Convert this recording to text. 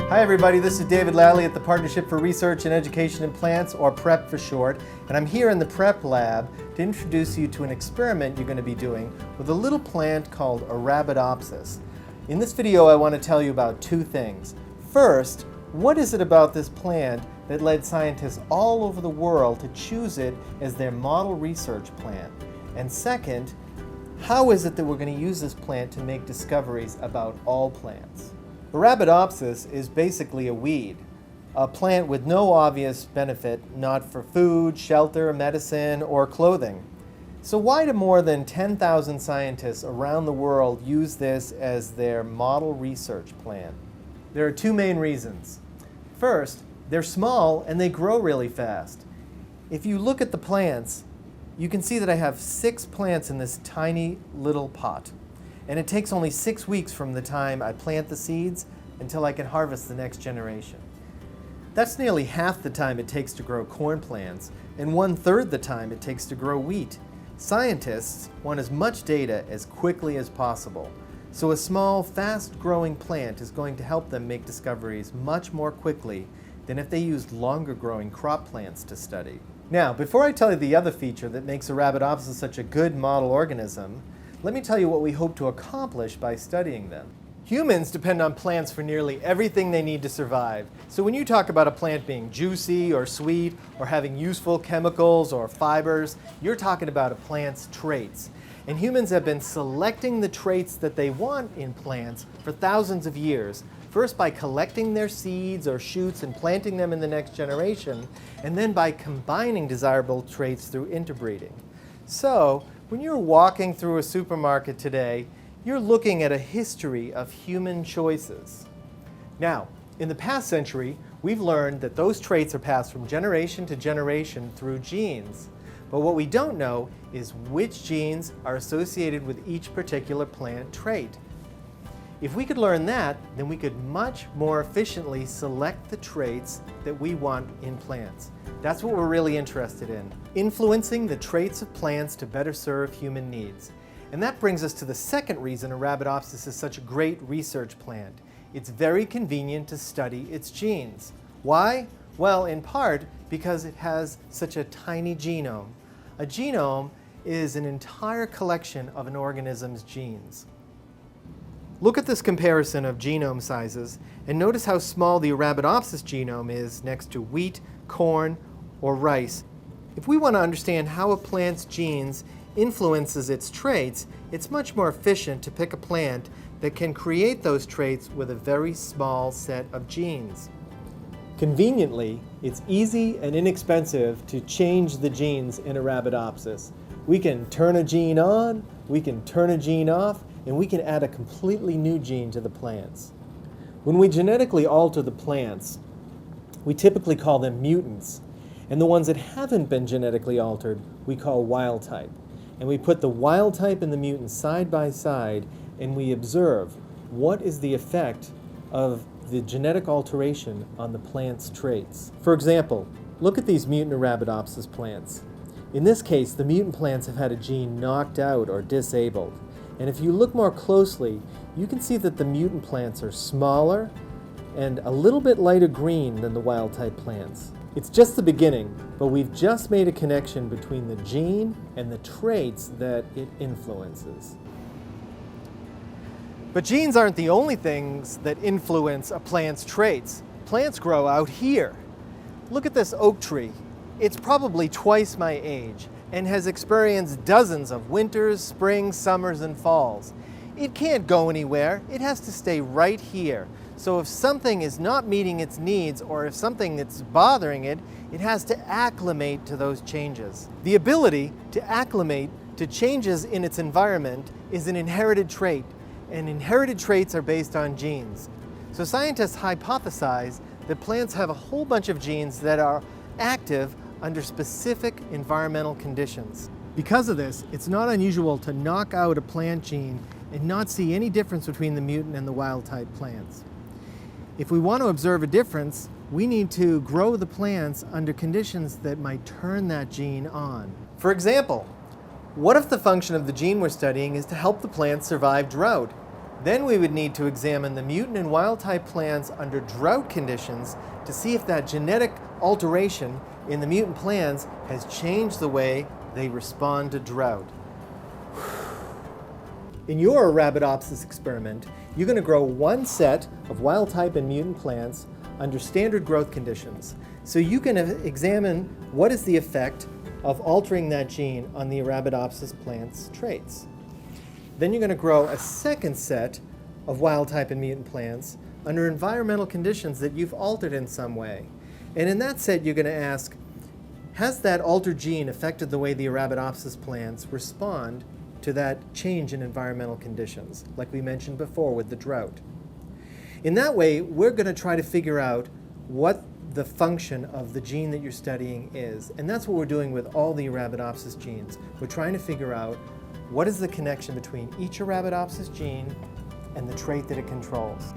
Hi everybody, this is David Lally at the Partnership for Research and Education in Plants, or PREP for short, and I'm here in the PREP lab to introduce you to an experiment you're going to be doing with a little plant called Arabidopsis. In this video I want to tell you about two things. First, what is it about this plant that led scientists all over the world to choose it as their model research plant? And second, how is it that we're going to use this plant to make discoveries about all plants? Arabidopsis is basically a weed, a plant with no obvious benefit, not for food, shelter, medicine, or clothing. So why do more than 10,000 scientists around the world use this as their model research plant? There are two main reasons. First, they're small and they grow really fast. If you look at the plants, you can see that I have 6 plants in this tiny little pot. And it takes only 6 weeks from the time I plant the seeds until I can harvest the next generation. That's nearly half the time it takes to grow corn plants, and 1/3 the time it takes to grow wheat. Scientists want as much data as quickly as possible, so a small, fast-growing plant is going to help them make discoveries much more quickly than if they used longer-growing crop plants to study. Now, before I tell you the other feature that makes Arabidopsis such a good model organism, let me tell you what we hope to accomplish by studying them. Humans depend on plants for nearly everything they need to survive. So when you talk about a plant being juicy or sweet or having useful chemicals or fibers, you're talking about a plant's traits. And humans have been selecting the traits that they want in plants for thousands of years, first by collecting their seeds or shoots and planting them in the next generation, and then by combining desirable traits through interbreeding. So, when you're walking through a supermarket today, you're looking at a history of human choices. Now, in the past century, we've learned that those traits are passed from generation to generation through genes. But what we don't know is which genes are associated with each particular plant trait. If we could learn that, then we could much more efficiently select the traits that we want in plants. That's what we're really interested in, influencing the traits of plants to better serve human needs. And that brings us to the second reason Arabidopsis is such a great research plant. It's very convenient to study its genes. Why? Well, in part because it has such a tiny genome. A genome is an entire collection of an organism's genes. Look at this comparison of genome sizes and notice how small the Arabidopsis genome is next to wheat, corn, or rice. If we want to understand how a plant's genes influences its traits, it's much more efficient to pick a plant that can create those traits with a very small set of genes. Conveniently, it's easy and inexpensive to change the genes in Arabidopsis. We can turn a gene on, we can turn a gene off, and we can add a completely new gene to the plants. When we genetically alter the plants, we typically call them mutants. And the ones that haven't been genetically altered, we call wild type. And we put the wild type and the mutant side by side, and we observe what is the effect of the genetic alteration on the plant's traits. For example, look at these mutant Arabidopsis plants. In this case, the mutant plants have had a gene knocked out or disabled. And if you look more closely, you can see that the mutant plants are smaller and a little bit lighter green than the wild type plants. It's just the beginning, but we've just made a connection between the gene and the traits that it influences. But genes aren't the only things that influence a plant's traits. Plants grow out here. Look at this oak tree. It's probably twice my age and has experienced dozens of winters, springs, summers, and falls. It can't go anywhere. It has to stay right here. So if something is not meeting its needs, or if something that's bothering it, it has to acclimate to those changes. The ability to acclimate to changes in its environment is an inherited trait, and inherited traits are based on genes. So scientists hypothesize that plants have a whole bunch of genes that are active under specific environmental conditions. Because of this, it's not unusual to knock out a plant gene and not see any difference between the mutant and the wild-type plants. If we want to observe a difference, we need to grow the plants under conditions that might turn that gene on. For example, what if the function of the gene we're studying is to help the plants survive drought? Then we would need to examine the mutant and wild-type plants under drought conditions to see if that genetic alteration in the mutant plants has changed the way they respond to drought. In your Arabidopsis experiment, you're going to grow one set of wild-type and mutant plants under standard growth conditions. So you can examine what is the effect of altering that gene on the Arabidopsis plant's traits. Then you're going to grow a second set of wild-type and mutant plants under environmental conditions that you've altered in some way. And in that set, you're going to ask, has that altered gene affected the way the Arabidopsis plants respond to that change in environmental conditions, like we mentioned before with the drought? In that way, we're going to try to figure out what the function of the gene that you're studying is. And that's what we're doing with all the Arabidopsis genes. We're trying to figure out what is the connection between each Arabidopsis gene and the trait that it controls.